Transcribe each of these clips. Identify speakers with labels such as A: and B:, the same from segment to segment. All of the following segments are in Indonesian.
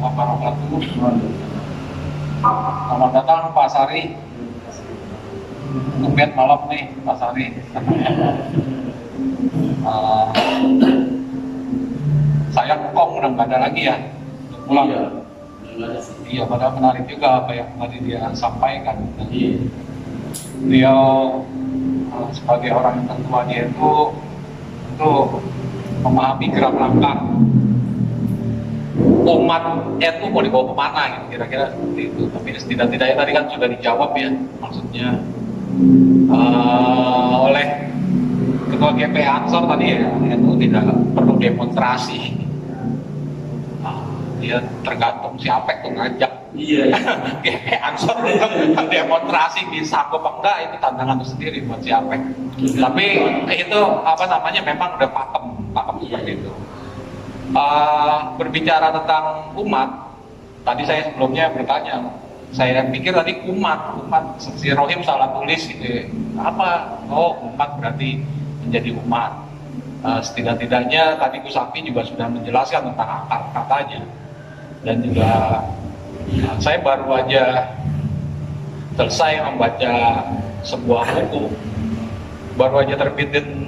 A: wabarakatuh. Selamat datang Pak Sari. Tumben malam nih Pak Sari. Uh, saya kong udah nggak ada lagi ya. Pulang. Iya, padahal menarik juga apa yang tadi dia sampaikan. Beliau sebagai orang yang tertua dia itu memahami gerak langkah umat itu mau dibawa kemana gitu, kira-kira seperti itu. Tapi setidaknya tadi kan sudah dijawab ya, maksudnya oleh Ketua GP Ansor tadi ya, itu tidak perlu demonstrasi. Dia tergantung siapa yang ngajak. Iya. GP Ansor untuk demonstrasi bisa apa enggak, itu tantangan sendiri buat siapa. Tapi itu apa namanya, memang udah pakem seperti itu. Berbicara tentang umat, tadi saya sebelumnya bertanya, saya pikir tadi umat si Rohim salah tulis gitu. Apa? Oh, umat berarti menjadi umat. Setidak-tidaknya tadi Gus Sapi juga sudah menjelaskan tentang akar katanya, dan juga saya baru aja selesai membaca sebuah buku, baru aja terbitin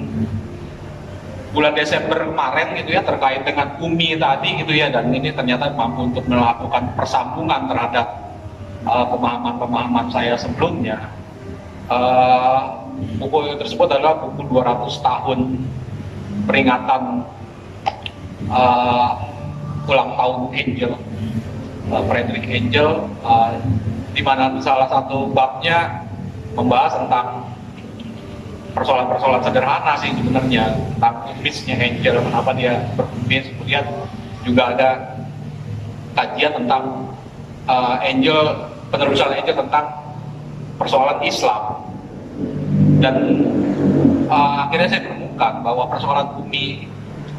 A: bulan Desember kemarin gitu ya, terkait dengan Umi tadi gitu ya, dan ini ternyata mampu untuk melakukan persambungan terhadap pemahaman-pemahaman saya sebelumnya. Buku tersebut adalah buku 200 tahun peringatan ulang tahun Angel, Friedrich Engel, di mana salah satu babnya membahas tentang persoalan-persoalan sederhana sih sebenarnya, tentang image-nya Angel, kenapa dia berimage. Kemudian juga ada kajian tentang Angel, penerusan Angel tentang persoalan Islam. Dan akhirnya saya menemukan bahwa persoalan bumi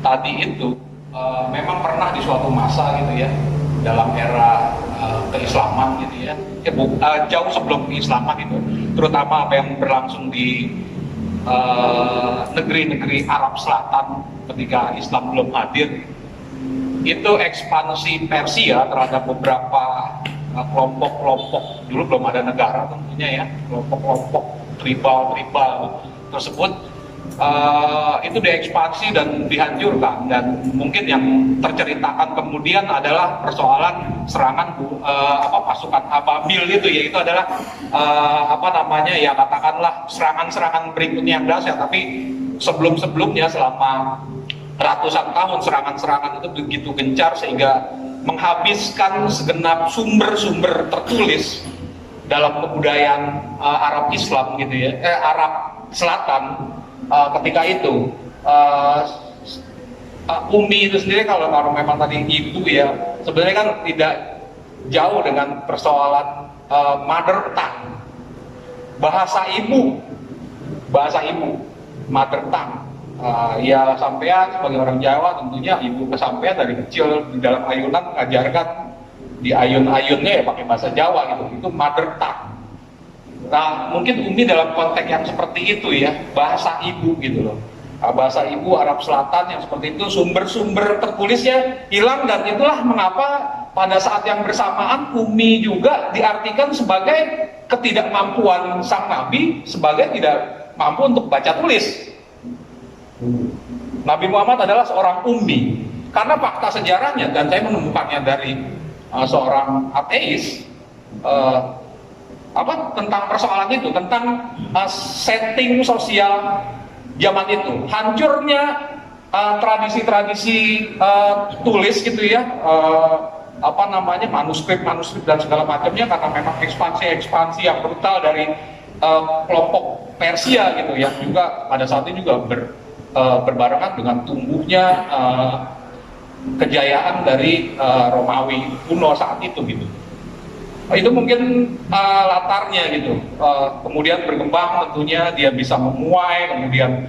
A: tadi itu memang pernah di suatu masa gitu ya, dalam era keislaman gitu ya, jauh sebelum keislaman itu, terutama apa yang berlangsung di negeri-negeri Arab Selatan ketika Islam belum hadir. Itu ekspansi Persia terhadap beberapa kelompok-kelompok, dulu belum ada negara tentunya ya, kelompok-kelompok tribal tersebut itu diekspansi dan dihancurkan. Dan mungkin yang terceritakan kemudian adalah persoalan serangan pasukan Ababil itu ya, itu adalah ya katakanlah serangan-serangan berikutnya yang dahsyat. Tapi sebelum-sebelumnya selama ratusan tahun serangan-serangan itu begitu gencar sehingga menghabiskan segenap sumber-sumber tertulis dalam kebudayaan Arab Islam gitu ya, Arab Selatan ketika itu. Umi itu sendiri kalau memang tadi ibu ya, sebenarnya kan tidak jauh dengan persoalan mother tongue, bahasa ibu, mother tongue. Ya sampean sebagai orang Jawa tentunya ibu kesampean dari kecil di dalam ayunan mengajarkan di ayun-ayunnya ya pakai bahasa Jawa gitu, itu mother tongue. Nah mungkin Umi dalam konteks yang seperti itu ya, bahasa ibu gitu loh, bahasa ibu Arab Selatan yang seperti itu, sumber-sumber tertulisnya hilang. Dan itulah mengapa pada saat yang bersamaan Umi juga diartikan sebagai ketidakmampuan sang Nabi, sebagai tidak mampu untuk baca tulis. Nabi Muhammad adalah seorang ummi karena fakta sejarahnya, dan saya menemukannya dari seorang ateis, tentang persoalan itu, tentang setting sosial zaman itu, hancurnya tradisi-tradisi tulis gitu ya, manuskrip dan segala macamnya, karena memang ekspansi yang brutal dari kelompok Persia gitu ya, juga pada saat itu juga berbarengan dengan tumbuhnya kejayaan dari Romawi kuno saat itu gitu. Itu mungkin latarnya gitu. Kemudian berkembang tentunya dia bisa memuai, kemudian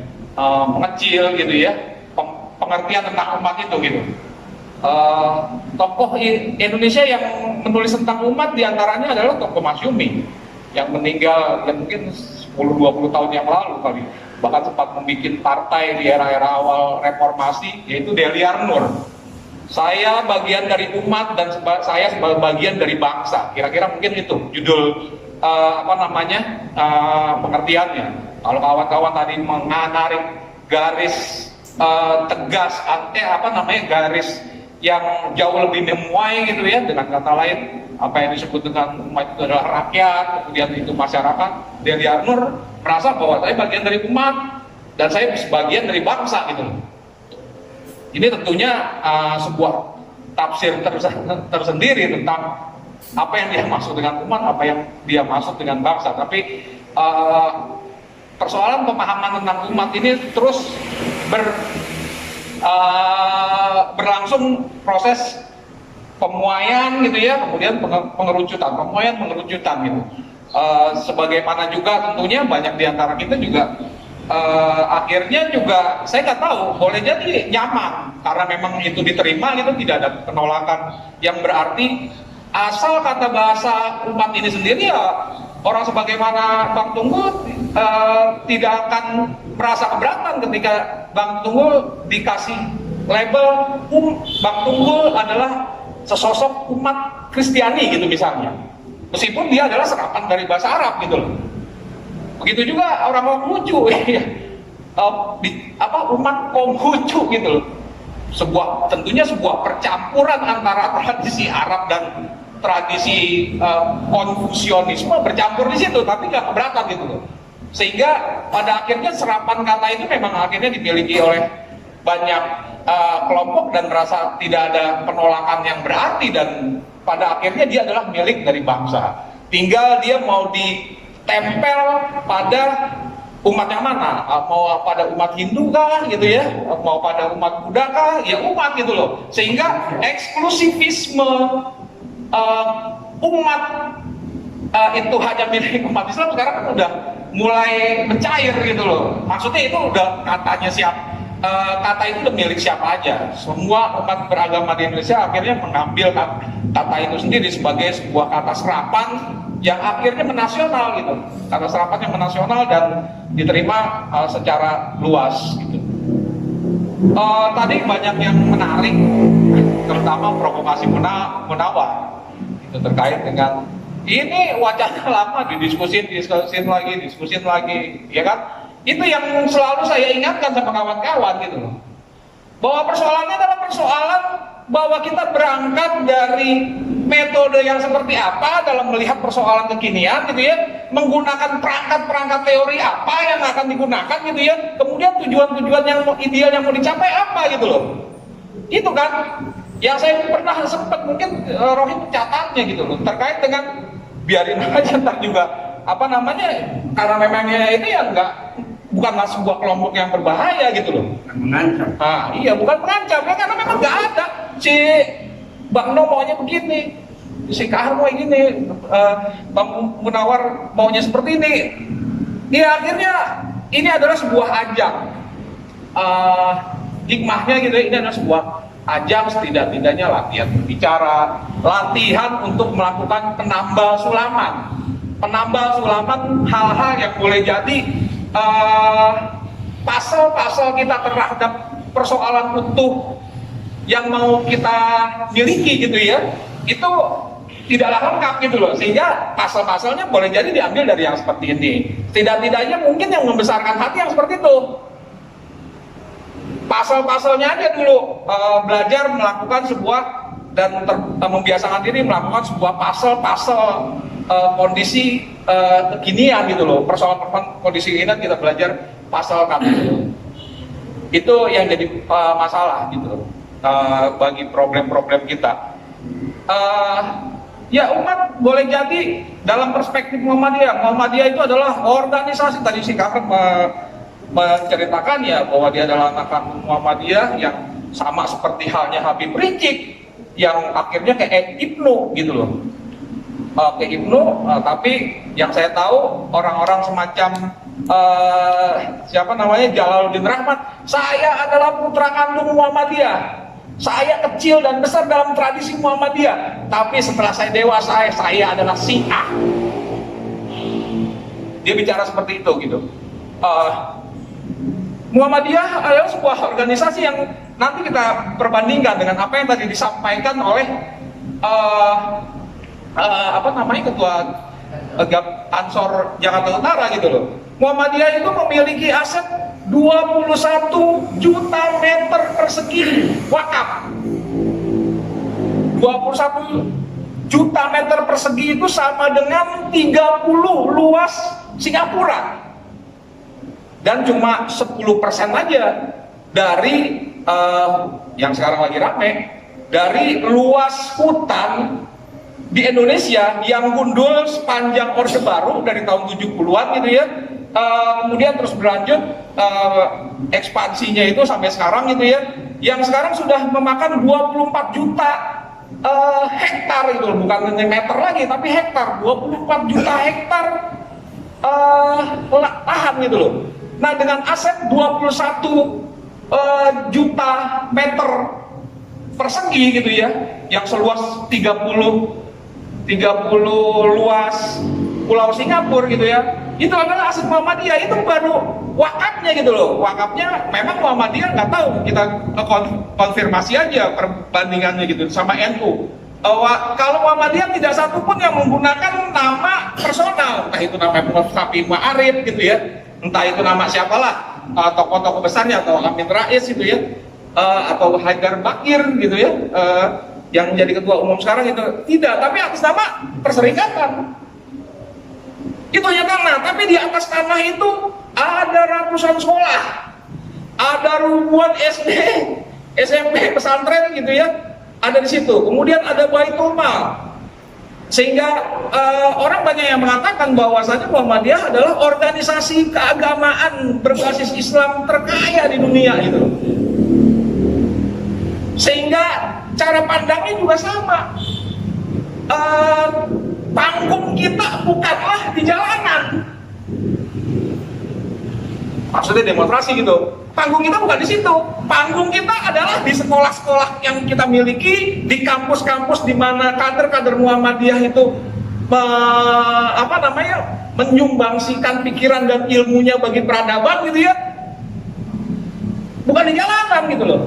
A: mengecil gitu ya, pengertian tentang umat itu gitu. Tokoh Indonesia yang menulis tentang umat diantaranya adalah tokoh Masyumi yang meninggal ya mungkin 10-20 tahun yang lalu kali, bahkan sempat membuat partai di era-era awal reformasi, yaitu Deliar Nur. Saya bagian dari umat dan saya sebagai bagian dari bangsa. Kira-kira mungkin itu judul pengertiannya. Kalau kawan-kawan tadi menarik garis tegas, garis yang jauh lebih memuai gitu ya, dengan kata lain apa yang disebut dengan umat itu adalah rakyat, kemudian itu masyarakat. Deli Arnur merasa bahwa saya bagian dari umat dan saya sebagian dari bangsa gitu. Ini tentunya sebuah tafsir tersendiri tentang apa yang dia maksud dengan umat, apa yang dia maksud dengan bangsa. Tapi persoalan pemahaman tentang umat ini terus berlangsung proses pemuaian gitu ya, kemudian pengerucutan, gitu. Sebagaimana juga tentunya banyak di antara kita juga akhirnya juga saya nggak tahu, boleh jadi nyaman karena memang itu diterima gitu, tidak ada penolakan yang berarti, asal kata bahasa umat ini sendiri ya orang sebagaimana Bang Tunggul tidak akan merasa keberatan ketika Bang Tunggul dikasih label Bang Tunggul adalah sesosok umat Kristiani gitu misalnya, meskipun dia adalah serapan dari bahasa Arab gitu loh. Begitu juga orang Konghucu umat Konghucu gitu loh. Tentunya sebuah percampuran antara tradisi Arab dan tradisi Konfusionisme bercampur di situ, tapi nggak keberatan gitu loh. Sehingga pada akhirnya serapan kata itu memang akhirnya dimiliki oleh banyak kelompok dan merasa tidak ada penolakan yang berarti, dan pada akhirnya dia adalah milik dari bangsa. Tinggal dia mau ditempel pada umat yang mana, mau pada umat Hindu kah gitu ya, mau pada umat Buddha kah, ya umat gitu loh. Sehingga eksklusivisme umat itu hanya milik umat Islam sekarang kan udah mulai mencair gitu loh. Maksudnya itu udah katanya kata itu udah milik siapa aja. Semua umat beragama di Indonesia akhirnya mengambil kata itu sendiri sebagai sebuah kata serapan yang akhirnya menasional gitu. Kata serapan yang menasional dan diterima secara luas gitu. Tadi banyak yang menarik, terutama provokasi Munawar itu terkait dengan ini wacana lama diskusin lagi, ya kan? Itu yang selalu saya ingatkan sama kawan-kawan gitu loh. Bahwa persoalannya adalah persoalan bahwa kita berangkat dari metode yang seperti apa dalam melihat persoalan kekinian gitu ya, menggunakan perangkat-perangkat teori apa yang akan digunakan gitu ya, kemudian tujuan-tujuan yang ideal yang mau dicapai apa gitu loh. Itu kan yang saya pernah sempat mungkin Rohim catatnya gitu loh, terkait dengan biarin aja ntar juga karena memangnya itu ya bukanlah sebuah kelompok yang berbahaya gitu loh.
B: Mengancam.
A: Iya, bukan mengancam ya, karena memang nggak ada. Si Bang No maunya begini, si Kahar mau gini, Bang Munawar maunya seperti ini. Ya akhirnya ini adalah sebuah ajang. Hikmahnya gitu, ini adalah sebuah ajang setidak-tidaknya latihan berbicara, latihan untuk melakukan penambal sulaman hal-hal yang boleh jadi pasal-pasal kita terhadap persoalan utuh yang mau kita miliki gitu ya, itu tidaklah lengkap gitu loh, sehingga pasal-pasalnya boleh jadi diambil dari yang seperti ini. Tidak-tidaknya mungkin yang membesarkan hati yang seperti itu, pasal-pasalnya aja dulu belajar melakukan sebuah dan membiasakan diri melakukan sebuah pasal-pasal kondisi kekinian gitu loh, persoalan kondisi kekinian kita belajar pasal KPU. Itu yang jadi masalah gitu loh, bagi problem-problem kita. Ya umat boleh jadi dalam perspektif Muhammadiyah itu adalah organisasi. Tadi si Kakak menceritakan ya bahwa dia adalah anak kandung Muhammadiyah yang sama seperti halnya Habib Rizik yang akhirnya kayak Ibnu gitu loh. Ke Ibnu, tapi yang saya tahu orang-orang semacam Jalaluddin Rahmat, saya adalah putra kandung Muhammadiyah, saya kecil dan besar dalam tradisi Muhammadiyah, tapi setelah saya dewasa saya adalah Syiah. Dia bicara seperti itu gitu. Muhammadiyah adalah sebuah organisasi yang nanti kita perbandingkan dengan apa yang tadi disampaikan oleh Ketua Ansor Jakarta Utara gitu loh. Muhammadiyah itu memiliki aset 21 juta meter persegi wakaf. 21 juta meter persegi itu sama dengan 30 luas Singapura. Dan cuma 10% aja dari yang sekarang lagi rame, dari luas hutan di Indonesia yang gundul sepanjang Orde Baru dari tahun 70-an gitu ya. Kemudian terus berlanjut ekspansinya itu sampai sekarang gitu ya. Yang sekarang sudah memakan 24 juta hektar itu, bukan meter lagi tapi hektar, 24 juta hektar lahan gitu loh. Nah, dengan aset 21 juta meter persegi gitu ya, yang seluas 30 luas Pulau Singapura gitu ya, itu adalah aset Muhammadiyah. Itu baru wakafnya gitu loh. Wakafnya memang Muhammadiyah nggak tahu, kita konfirmasi aja perbandingannya gitu sama NU. Kalau Muhammadiyah tidak satu pun yang menggunakan nama personal, entah itu nama Sapi Ma'arif gitu ya, entah itu nama siapalah, tokoh-tokoh besarnya, atau Amin Rais gitu ya, atau Haidar Bakir gitu ya, yang menjadi ketua umum sekarang itu tidak, tapi atas nama perserikatan. Itu hanya tanah, tapi di atas tanah itu ada ratusan sekolah, ada ribuan SD, SMP, pesantren gitu ya, ada di situ. Kemudian ada Baitul Mal, sehingga orang banyak yang mengatakan bahwasanya Muhammadiyah adalah organisasi keagamaan berbasis Islam terkaya di dunia gitu. Sehingga cara pandangnya juga sama. Panggung kita bukanlah di jalanan, maksudnya demonstrasi gitu. Panggung kita bukan di situ. Panggung kita adalah di sekolah-sekolah yang kita miliki, di kampus-kampus di mana kader-kader Muhammadiyah itu menyumbangsikan pikiran dan ilmunya bagi peradaban gitu ya. Bukan di jalanan gitu loh.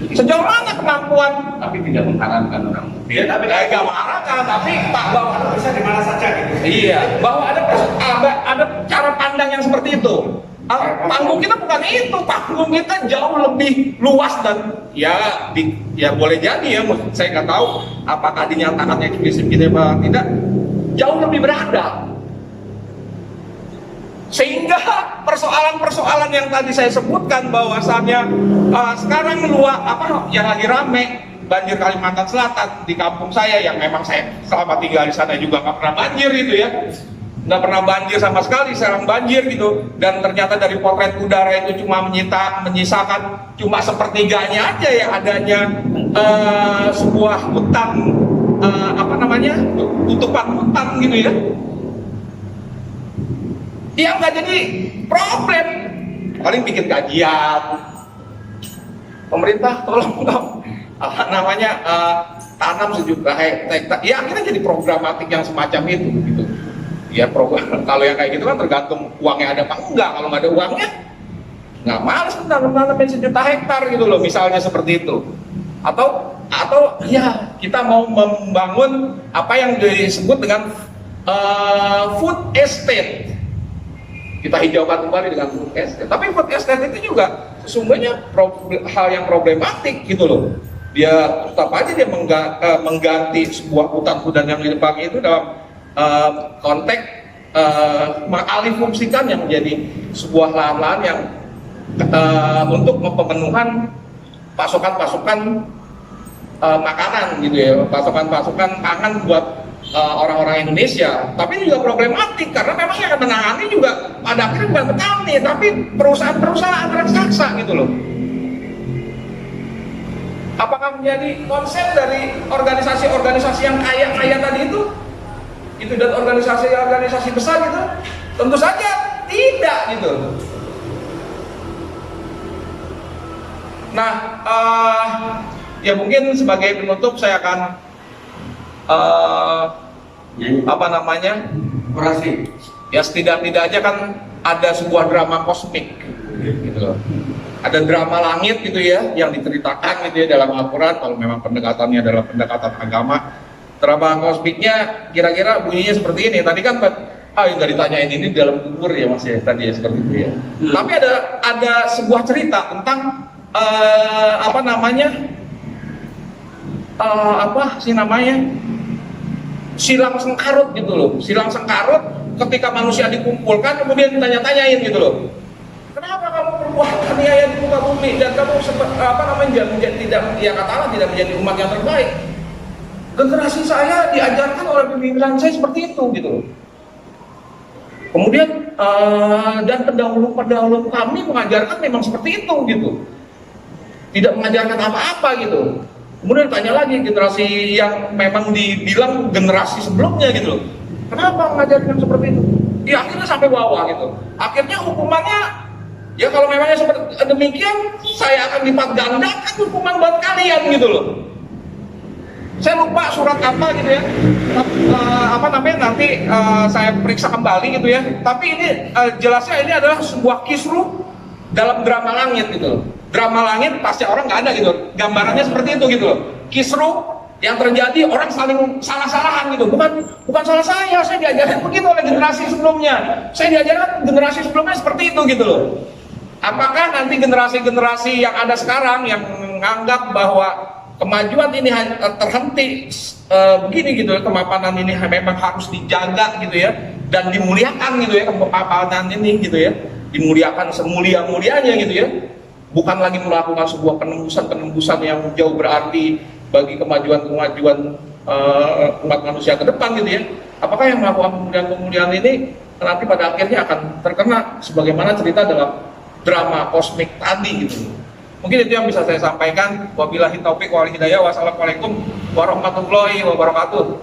A: Sejauh mana kemampuan?
B: Tapi tidak mengharapkan orang
A: Dia tapi nggak mengharapkan, tapi bahwa
B: bisa di mana saja gitu.
A: iya, bahwa ada cara pandang yang seperti itu. Panggung kita bukan itu, panggung kita jauh lebih luas dan ya boleh jadi ya, saya nggak tahu apakah dinyatakan eksplisit gitu apa tidak, jauh lebih beradab. Sehingga persoalan-persoalan yang tadi saya sebutkan bahwasannya sekarang yang lagi rame banjir Kalimantan Selatan di kampung saya, yang memang saya selama tinggal di sana juga nggak pernah banjir gitu ya, nggak pernah banjir sama sekali, sekarang banjir gitu. Dan ternyata dari potret udara itu cuma menyisakan cuma sepertiganya aja yang adanya sebuah hutan, tutupan hutan gitu ya. Yang nggak jadi problem, paling bikin kajian. Pemerintah tolong dong, tanam sejuta hektar. Ya akhirnya jadi programatik yang semacam itu gitu. Ya program, kalau yang kayak gitu kan tergantung uangnya ada apa enggak. Kalau nggak ada uangnya, nggak males nanamin sejuta hektar gitu loh, misalnya seperti itu. Atau ya kita mau membangun apa yang disebut dengan food estate. Kita hijaukan kembali dengan food estate. Tapi food estate itu juga sesungguhnya hal yang problematik gitu loh. Dia tetap aja dia mengganti sebuah hutan-hutan yang di depan itu dalam konteks mengalihfungsikan yang menjadi sebuah lahan-lahan yang untuk pemenuhan pasokan-pasokan makanan gitu ya, pasokan-pasokan pangan buat orang-orang Indonesia. Tapi ini juga problematik karena memang yang menangani juga pada akhirnya bukan petani, tapi perusahaan-perusahaan raksasa gitu loh. Apakah menjadi konsep dari organisasi-organisasi yang kaya tadi itu dan organisasi besar gitu? Tentu saja tidak gitu. Nah, ya mungkin sebagai penutup saya akan
B: orasi.
A: ya setidak-tidaknya kan ada sebuah drama kosmik gitu loh. ada drama langit gitu ya yang diceritakan gitu ya dalam Al-Quran kalau memang pendekatannya adalah pendekatan agama. Drama kosmiknya kira-kira bunyinya seperti ini. Tadi kan yang nggak ditanyain ini di dalam kubur ya Mas ya tadi ya seperti itu ya. Tapi ada sebuah cerita tentang apa sih namanya silang sengkarut gitu loh. Silang sengkarut ketika manusia dikumpulkan kemudian ditanya-tanyain gitu loh. Kenapa kamu berbuat aniaya di muka bumi dan kamu tidak ya katakanlah tidak menjadi umat yang terbaik? Generasi saya diajarkan oleh pimpinan saya seperti itu gitu loh. Kemudian dan pendahulu kami mengajarkan memang seperti itu gitu. Tidak mengajarkan apa-apa gitu. Kemudian tanya lagi generasi yang memang dibilang generasi sebelumnya gitu loh. Kenapa mengajarkan seperti itu? Ya akhirnya sampai bawah gitu. Akhirnya hukumannya ya kalau memangnya seperti demikian saya akan lipat gandakan hukuman buat kalian gitu loh. Saya lupa surat apa gitu ya, nanti saya periksa kembali gitu ya. Tapi ini jelasnya ini adalah sebuah kisruh dalam drama langit gitu loh. Drama langit pasti orang nggak ada gitu, gambarannya seperti itu gitu loh. Kisruh yang terjadi orang saling salah-salahan gitu, bukan salah saya diajarkan begitu oleh generasi sebelumnya. Saya diajarkan generasi sebelumnya seperti itu gitu loh. Apakah nanti generasi-generasi yang ada sekarang yang menganggap bahwa kemajuan ini terhenti begini gitu ya, kemapanan ini memang harus dijaga gitu ya dan dimuliakan gitu ya, kemapanan ini gitu ya dimuliakan semulia-mulianya gitu ya, bukan lagi melakukan sebuah penembusan yang jauh berarti bagi kemajuan umat manusia ke depan gitu ya. Apakah yang melakukan pemulihan ini nanti pada akhirnya akan terkena sebagaimana cerita dalam drama kosmik tadi gitu. Mungkin itu yang bisa saya sampaikan. Wabillahi taufiq wal hidayah. Wassalamualaikum warahmatullahi wabarakatuh.